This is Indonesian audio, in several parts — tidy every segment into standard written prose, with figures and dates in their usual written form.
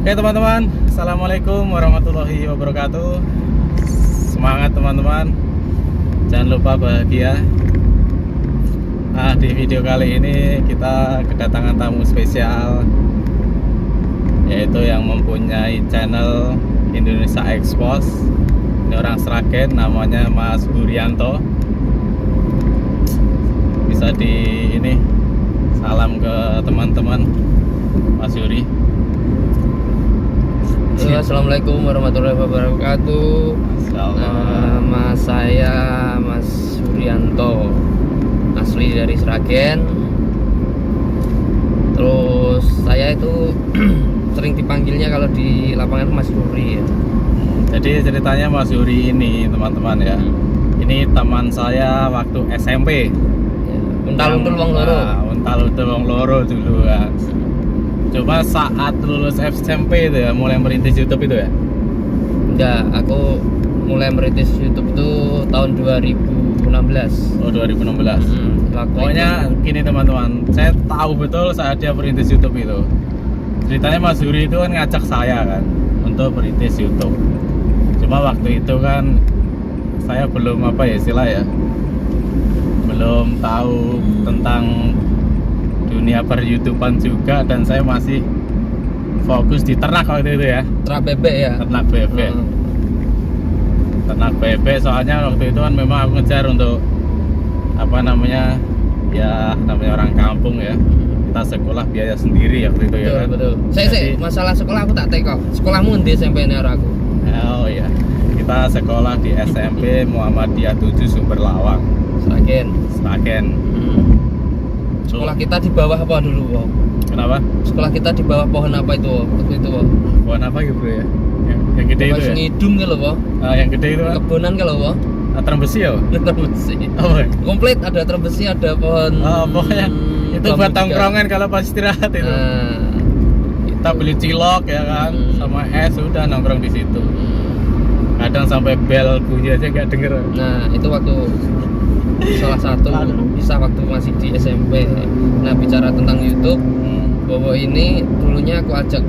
Oke teman-teman, Assalamualaikum warahmatullahi wabarakatuh. Semangat teman-teman, jangan lupa bahagia. Nah, di video kali ini kita kedatangan tamu spesial, yaitu yang mempunyai channel Indonesia Expose. Ini orang Sragen, namanya Mas Huryanto. Bisa ini salam ke teman-teman Mas Yuri. Halo, assalamualaikum warahmatullahi wabarakatuh. Nama saya Mas Huryanto, asli dari Sragen. Terus saya itu sering dipanggilnya kalau di lapangan Mas Huri ya. Jadi ceritanya Mas Yuri ini teman-teman ya, ini teman saya waktu SMP. Untal-untul wong loro. Untal-untul wong loro dulu kan. Coba saat lulus SMP itu ya, mulai merintis YouTube itu ya? Enggak, aku mulai merintis YouTube itu tahun 2016. Oh, 2016. Pokoknya gini teman-teman, saya tahu betul saat dia merintis YouTube itu. Ceritanya Mas Yuri itu kan ngajak saya kan untuk merintis YouTube. Cuma waktu itu kan saya belum istilah ya, belum tahu tentang dunia per-YouTubean juga, dan saya masih fokus di ternak waktu itu ya. Ternak bebek ya? Ternak bebek. Ternak bebek, soalnya waktu itu kan memang aku ngejar untuk ya namanya orang kampung ya. Kita sekolah biaya sendiri ya waktu itu. Betul, ya kan. betul. Saya masalah sekolah aku tak teko. Sekolahmu di SMP ini aku. Oh iya. Kita sekolah di SMP Muhammadiyah 7 Sumberlawang, Sragen. Sekolah kita di bawah apa dulu, Wo? Kenapa? Sekolah kita di bawah pohon apa itu, Wo? Waktu itu, Wo? Pohon apa gitu bro ya? Yang gede itu ya? Ngidung gitu, Wo? Yang gede itu kan? Kebunan kalau, Wo? Terbesi ya? Terbesi. Oh, komplit, ada terbesi, ada pohon. Pokoknya itu buat tongkrongan kalau pas istirahat itu. Kita beli cilok ya kan, sama es, udah nongkrong di situ. Kadang sampai bel bunyi aja nggak denger. Nah, itu waktu salah satu kisah waktu masih di SMP. Nah, bicara tentang YouTube, Bowo ini dulunya aku ajak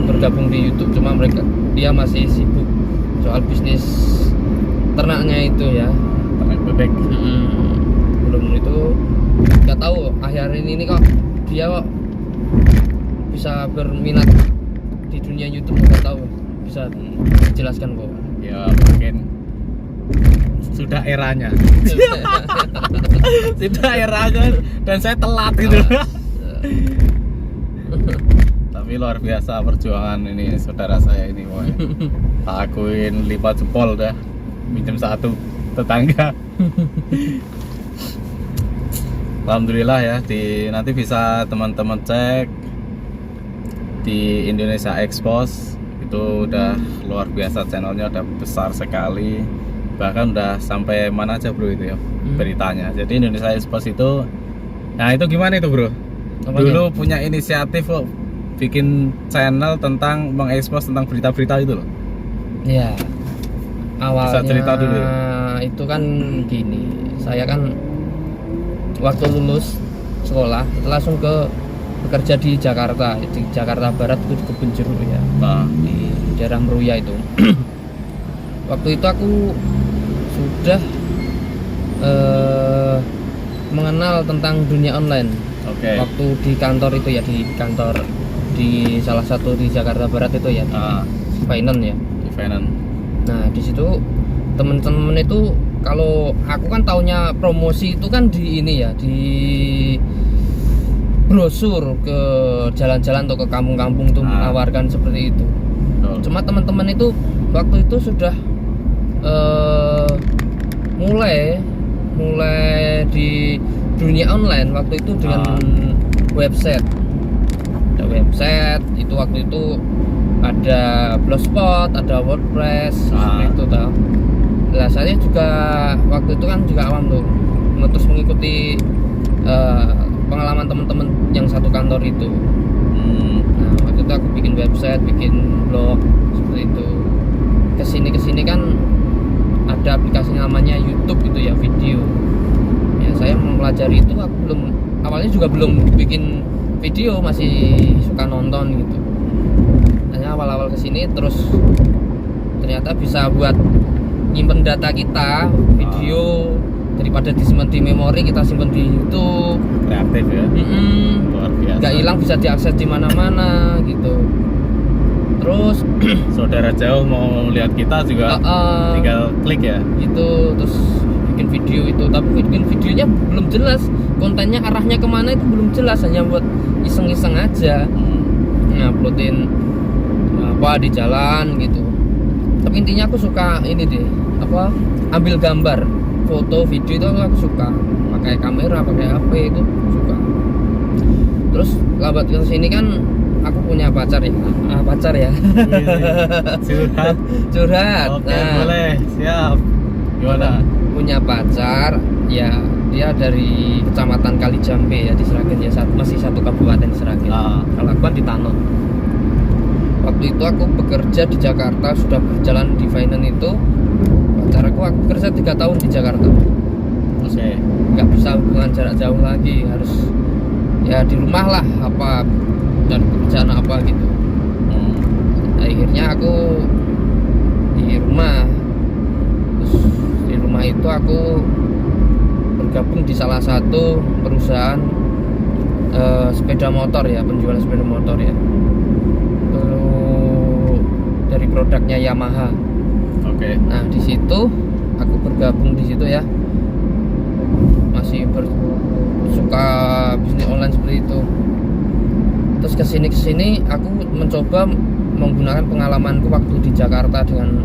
bergabung di YouTube, cuma dia masih sibuk soal bisnis ternaknya itu ya, ternak bebek. Belum itu nggak tahu akhir ini kok dia kok bisa berminat di dunia YouTube, nggak tahu, bisa jelaskan kok. Ya mungkin sudah eranya. Sudah eranya dan saya telat gitu. Tapi luar biasa perjuangan ini saudara saya ini, woy. Tak akuin, lipat jempol dah. Minjem satu tetangga. Alhamdulillah ya, nanti bisa teman-teman cek di Indonesia Expose. Itu udah luar biasa, channelnya udah besar sekali, bahkan udah sampai mana aja bro itu ya beritanya. Jadi Indonesia Expose itu, nah itu gimana itu bro? Apanya? Dulu punya inisiatif kok bikin channel tentang mengekspos tentang berita-berita itu loh. Iya, awalnya bisa cerita dulu ya? Itu kan gini, saya kan waktu lulus sekolah langsung bekerja di Jakarta Barat, itu di Kebun Jeruk ya, di daerah Meruya itu. Waktu itu aku sudah mengenal tentang dunia online. Waktu di kantor itu ya, di salah satu di Jakarta Barat itu ya, di Finance ya. Di Finance. Nah di situ temen-temen itu, kalau aku kan taunya promosi itu kan di ini ya, di brosur ke jalan-jalan atau ke kampung-kampung tuh menawarkan seperti itu. Cuma teman-teman itu waktu itu sudah mulai di dunia online waktu itu dengan website. Ada website itu waktu itu ada Blogspot, ada WordPress, seperti itu tau. Nah, saya juga waktu itu kan juga awam tuh, terus mengikuti pengalaman teman-teman yang satu kantor itu. Nah, waktu itu aku bikin website, bikin blog seperti itu. Kesini kan ada aplikasi namanya YouTube itu ya, video. Ya saya mempelajari itu, aku awalnya juga belum bikin video, masih suka nonton gitu. hanya awal-awal kesini, terus ternyata bisa buat nyimpen data kita, video daripada disimpan di memori kita simpen di YouTube. Kreatif ya. Luar biasa. Nggak hilang, bisa diakses di mana-mana gitu. Terus Saudara jauh mau lihat kita juga tinggal klik ya. Itu terus bikin video itu, tapi bikin videonya belum jelas, kontennya arahnya kemana itu belum jelas, hanya buat iseng-iseng aja. Nguploadin apa di jalan gitu. Tapi intinya aku suka ini deh, apa, ambil gambar, foto, video itu aku suka. Pakai kamera, pakai HP itu suka. Terus lambat ke sini kan aku punya pacar ya. Pacar ya. Curhat. Curhat. Oke, boleh. Siap. Gimana? Punya pacar ya, dia dari kecamatan Kalijambe ya, di Sragen ya, masih satu kabupaten Sragen. Kalau aku kan di Tanon. Waktu itu aku bekerja di Jakarta, sudah berjalan di finance itu. Pacar aku bekerja 3 tahun di Jakarta. Terus nggak bisa hubungan jarak jauh lagi, harus ya di rumah lah, apa dan pekerjaan apa gitu. Akhirnya aku di rumah. Terus di rumah itu aku bergabung di salah satu perusahaan sepeda motor ya, penjual sepeda motor ya. Dari produknya Yamaha. Nah di situ aku bergabung di situ ya, masih suka bisnis online seperti itu. Terus kesini aku mencoba menggunakan pengalamanku waktu di Jakarta dengan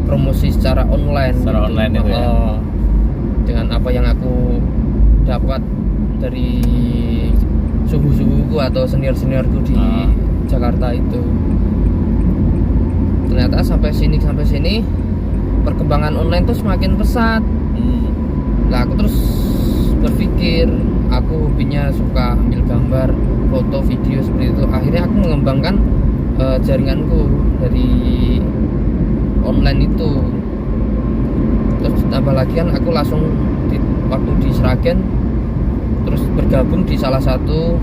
promosi secara online. Secara gitu. Online itu ya. Dengan apa yang aku dapat dari suhu-suhuku atau senior-seniorku di Jakarta itu. Ternyata sampai sini perkembangan online tuh semakin pesat. Nah aku terus berpikir, aku hobinya suka ambil gambar, foto, video seperti itu. Akhirnya aku mengembangkan jaringanku dari online itu. Terus tambah lagi kan aku langsung waktu di Sragen terus bergabung di salah satu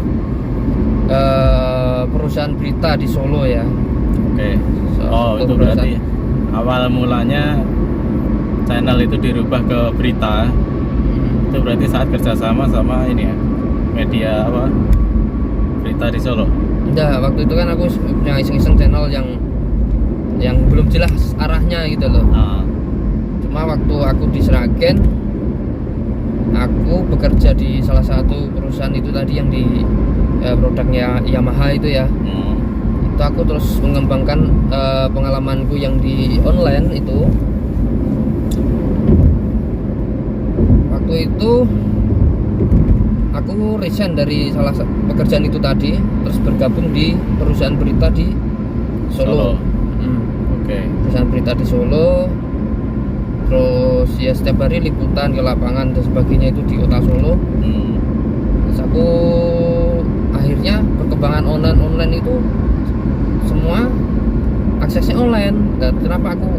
perusahaan berita di Solo ya. Itu berarti awal mulanya channel itu dirubah ke berita. Itu berarti saat kerjasama sama ini ya, media apa, berita di Solo. Enggak, waktu itu kan aku punya iseng-iseng channel yang belum jelas arahnya gitu loh. Cuma waktu aku di Sragen, aku bekerja di salah satu perusahaan itu tadi yang di produknya Yamaha itu ya. Itu aku terus mengembangkan pengalamanku yang di online itu. Waktu itu aku resign dari salah pekerjaan itu tadi, terus bergabung di perusahaan berita di Solo. Perusahaan berita di Solo. Terus ya setiap hari liputan ke lapangan dan sebagainya itu di kota Solo. Terus aku akhirnya perkembangan online itu semua aksesnya online. Dan kenapa aku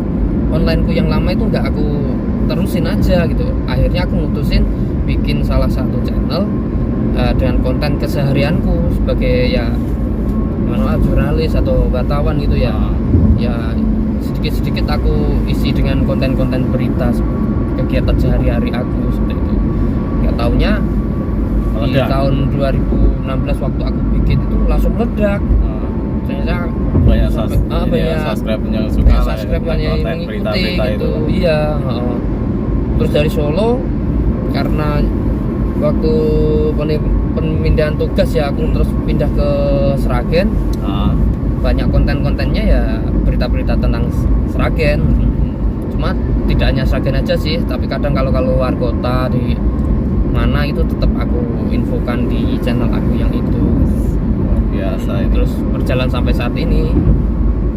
onlineku yang lama itu nggak aku terusin aja gitu. Akhirnya aku mutusin bikin salah satu channel dengan konten keseharianku sebagai ya jurnalis atau wartawan gitu ya. Ya sedikit-sedikit aku isi dengan konten-konten berita kegiatan sehari-hari aku seperti itu. Nggak taunya di tahun 2016 waktu aku bikin itu langsung meledak. Ternyata banyak subscribe yang suka subscribe yang mengikuti gitu. Itu. Iya. Terus dari Solo, karena waktu pemindahan tugas ya aku terus pindah ke Sragen. Banyak konten-kontennya ya berita-berita tentang Sragen. Cuma tidak hanya Sragen aja sih, tapi kadang kalau luar kota di mana itu tetap aku infokan di channel aku yang itu. Biasa ini. Terus berjalan sampai saat ini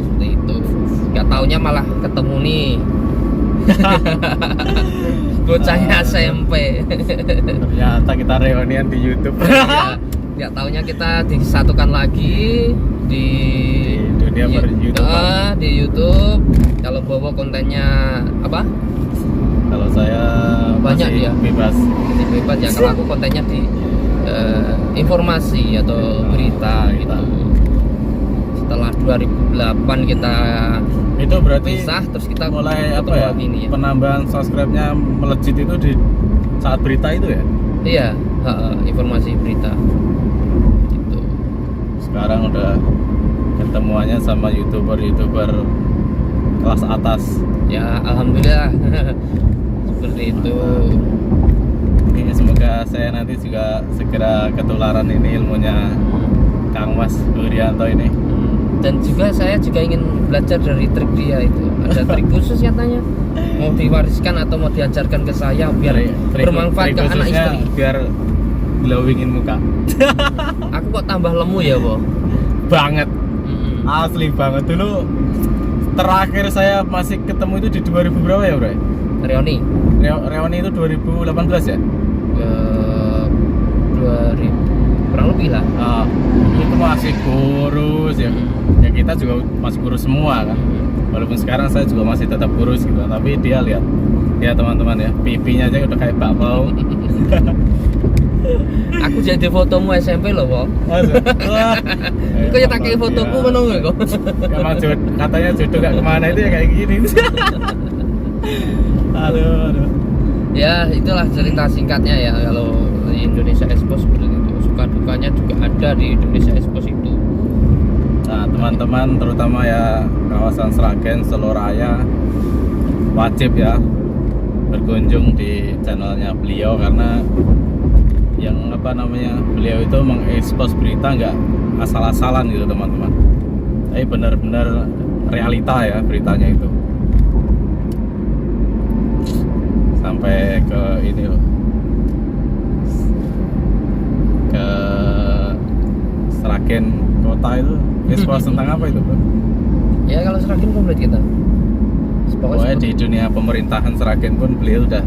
seperti itu. Gak taunya malah ketemu nih bocahnya SMP. Ternyata kita reunian di YouTube. Gak taunya kita disatukan lagi di dunia per-YouTube. Di YouTube. Kalau bawa kontennya apa? Kalau saya banyak ya. Bebas Ya. Kalau aku kontennya di informasi atau berita gitu. Setelah 2008 kita Itu berarti pisah, terus kita mulai apa ketemu ya? lagi nih ya. Penambahan subscribe-nya melejit itu di saat berita itu ya. Iya, informasi berita gitu. Sekarang udah ketemuannya sama YouTuber kelas atas. Ya alhamdulillah seperti itu. Ini semoga saya nanti juga segera ketularan ini ilmunya Kang Mas Hurianto ini. Dan juga saya juga ingin belajar dari trik dia itu. Ada trik khusus katanya, mau diwariskan atau mau diajarkan ke saya biar bermanfaat ke anak khususnya istri. biar glowingin muka. Aku kok tambah lemu ya, Bo? Banget. Asli banget. Dulu terakhir saya masih ketemu itu di 2000 berapa ya, Bro? Reoni Reoni itu 2018 ya? 2000 kurang lebih lah. Itu masih kurus ya. Ya kita juga masih kurus semua kan. Walaupun sekarang saya juga masih tetap kurus gitu, tapi dia lihat teman-teman ya, pipinya aja udah kayak bakpao. Aku jadi fotomu SMP loh, Bo. Wah. Kok ya tak kayak fotoku ngono kok. Emang katanya jodoh gak kemana itu ya kayak gini. Aduh. Ya, itulah cerita singkatnya ya kalau di Indonesia Expo seperti itu. Suka dukanya juga ada di Indonesia Expo itu. Nah, teman-teman terutama ya kawasan Sragen, Seloraya wajib ya berkunjung di channelnya beliau karena yang apa namanya, beliau itu mengekspos berita nggak asal-asalan gitu teman-teman, tapi benar-benar realita ya beritanya itu sampai ke ini loh, ke Sragen kota itu ekspos tentang apa itu, Bro? Ya kalau Sragen komplit kita. Pokoknya di dunia pemerintahan Sragen pun beliau udah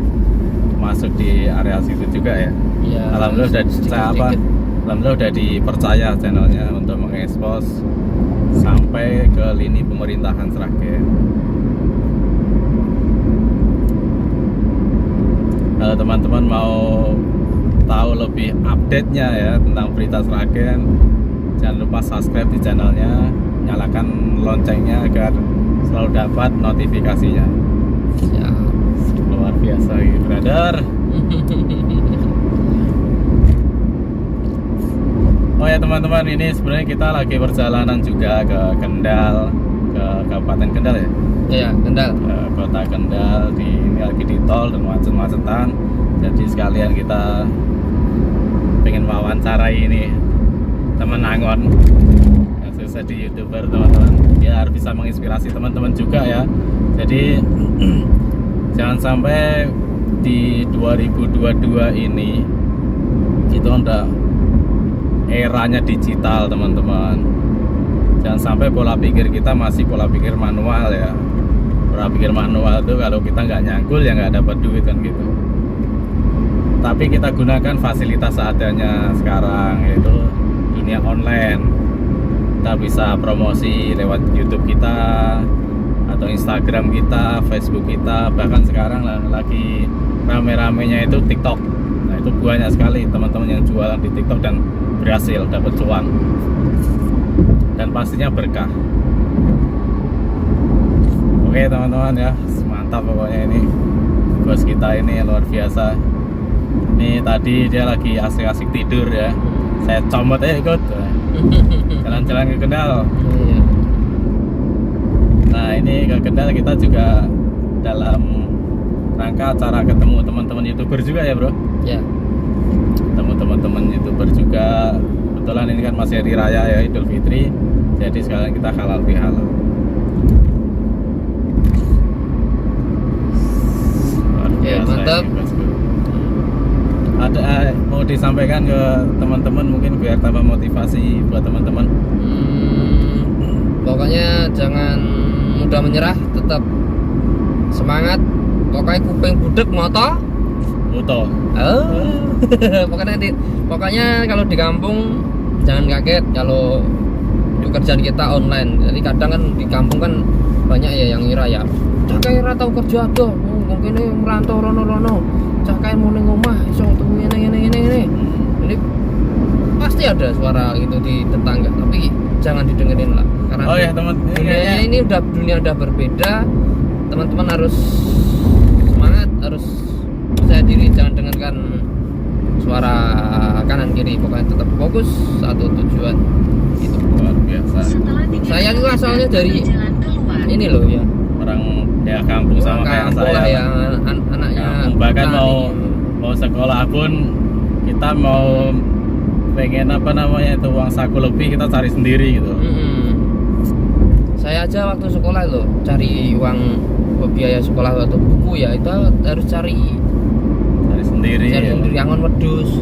masuk di area situ juga ya. Ya, Alhamdulillah alhamdulillah udah dipercaya channelnya untuk mengekspos sampai ke lini pemerintahan Sragen. Kalau teman-teman mau tahu lebih update-nya ya tentang berita Sragen, jangan lupa subscribe di channelnya, nyalakan loncengnya agar selalu dapat notifikasinya. Ya. Luar biasa gitu, brother. Oh ya teman-teman, ini sebenarnya kita lagi perjalanan juga ke Kendal, ke Kabupaten Kendal ya. Iya, Kendal. Ke kota Kendal, ini lagi di tol dan macet-macetan. Jadi sekalian kita pengen wawancarai ini teman Angon yang sukses di YouTuber teman-teman. Dia harus bisa menginspirasi teman-teman juga ya. Jadi jangan sampai di 2022 ini itu udah eranya digital teman-teman. Jangan sampai pola pikir kita masih pola pikir manual ya. Pola pikir manual itu kalau kita nggak nyangkul ya nggak dapat duit kan gitu. Tapi kita gunakan fasilitas seadanya sekarang, yaitu dunia online. Kita bisa promosi lewat YouTube kita atau Instagram kita, Facebook kita, bahkan sekarang lagi rame-ramenya itu TikTok. Nah itu banyak sekali teman-teman yang jualan di TikTok dan berhasil dapat cuan dan pastinya berkah. Oke teman-teman ya, mantap pokoknya ini bos kita ini luar biasa. Ini tadi dia lagi asik-asik tidur ya, saya comot aja ikut jalan-jalan ke Kendal. Nah ini ke Kendal kita juga dalam rangka acara ketemu teman-teman YouTuber juga ya bro. Ya. Ketemu teman-teman YouTuber juga. Kebetulan ini kan masih hari raya ya, Idul Fitri. Jadi sekalian kita halal bihalal. Ya, mantap. Ada mau disampaikan ke teman-teman mungkin biar tambah motivasi buat teman-teman? Pokoknya jangan mudah menyerah, tetap semangat. Pokoknya kuping budek moto. Utuh. Pokoknya kalau di kampung jangan kaget kalau pekerjaan kita online. Jadi kadang kan di kampung kan banyak ya yang ngira ya, cakai ora tau kerja ada, mungkin ini merantau rono-rono, cakai mau ning omah iso tuku ini. Jadi pasti ada suara gitu di tetangga, tapi jangan didengerin lah, karena Oh ya teman, dunianya ini dunia udah berbeda. Teman-teman harus semangat, harus percaya diri, jangan dengarkan suara kanan kiri, pokoknya tetap fokus satu tujuan itu. luar biasa. Saya itu asalnya dari ini loh ya, Orang ya kampung sama kayak kampung lah saya. ya, anaknya Kampung. Bahkan petani. mau sekolah pun kita mau pengen apa namanya itu uang saku lebih kita cari sendiri gitu. Saya aja waktu sekolah loh cari uang buat biaya sekolah atau buku ya, itu harus cari Sendiri. Ya. sendiri, angon wedus,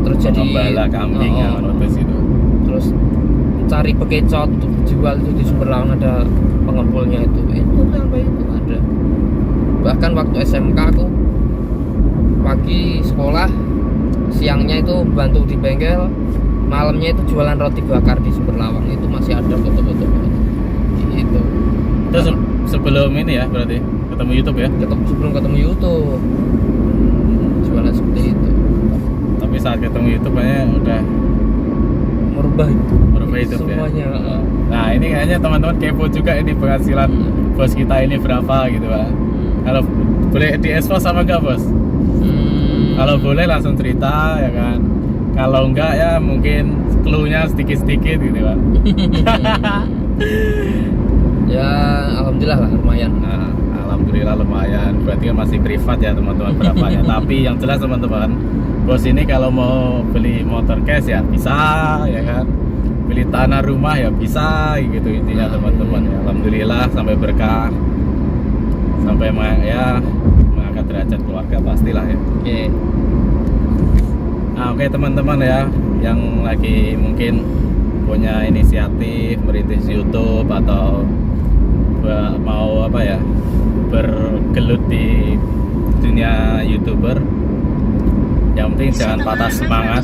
terus jadi Gembala kambing oh, yang notis itu. terus cari bekecot untuk dijual itu di Sumber Lawang, ada pengepulnya itu sampai itu ada. Bahkan waktu SMK aku pagi sekolah, siangnya itu bantu di bengkel, malamnya itu jualan roti bakar di Sumber Lawang, itu masih ada foto-foto itu. Itu sebelum ini ya berarti ketemu YouTube ya. Sebelum ketemu YouTube jualan seperti itu, Tapi saat ketemu YouTube kayaknya udah merubah hidup semuanya. ya. Nah ini kayaknya teman-teman kepo juga ini penghasilan bos kita ini berapa gitu Pak. Kalau boleh di-expose sama enggak bos? Kalau boleh langsung cerita ya kan. Kalau enggak ya mungkin clue-nya sedikit-sedikit gitu Pak. Ya alhamdulillah lah lumayan. Nah, alhamdulillah lumayan. Berarti kan masih privat ya teman-teman berapanya. Tapi yang jelas teman-teman, bos ini kalau mau beli motor cash ya bisa ya kan. Beli tanah rumah ya bisa gitu intinya teman-teman ya. Alhamdulillah sampai berkah. Sampai ya mengangkat derajat keluarga pastilah ya. Oke. Nah, oke teman-teman ya yang lagi mungkin punya inisiatif merintis YouTube atau mau apa ya bergelut di dunia YouTuber, yang penting jangan patah semangat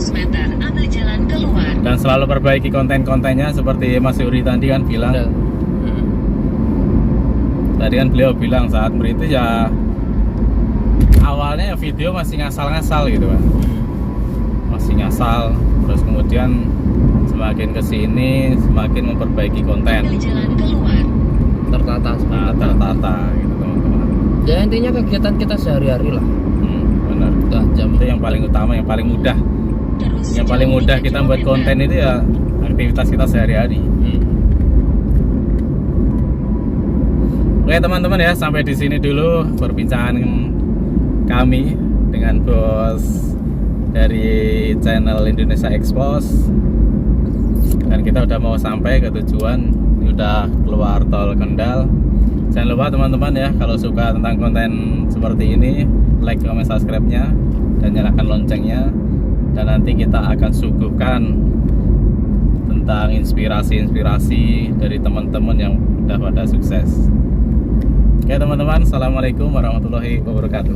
dan selalu perbaiki konten-kontennya seperti Mas Yuri tadi kan bilang. Tadi kan beliau bilang saat merintis ya awalnya video masih ngasal-ngasal gitu kan, masih ngasal, terus kemudian semakin kesini semakin memperbaiki konten, Tertata nah, tertata gitu teman-teman. Ya intinya kegiatan kita sehari-hari lah. Benar. Udah jam Itu yang paling utama, yang paling mudah. Yang paling mudah kita buat konten itu ya aktivitas kita sehari-hari. Oke teman-teman ya, sampai di sini dulu perbincangan kami dengan bos dari channel Indonesia Expose. Dan kita udah mau sampai ke tujuan, ini udah keluar tol Kendal. Jangan lupa teman-teman ya, kalau suka tentang konten seperti ini, like, comment, subscribe-nya dan nyalakan loncengnya. Dan nanti kita akan suguhkan tentang inspirasi-inspirasi dari teman-teman yang udah pada sukses. Oke teman-teman, assalamualaikum warahmatullahi wabarakatuh.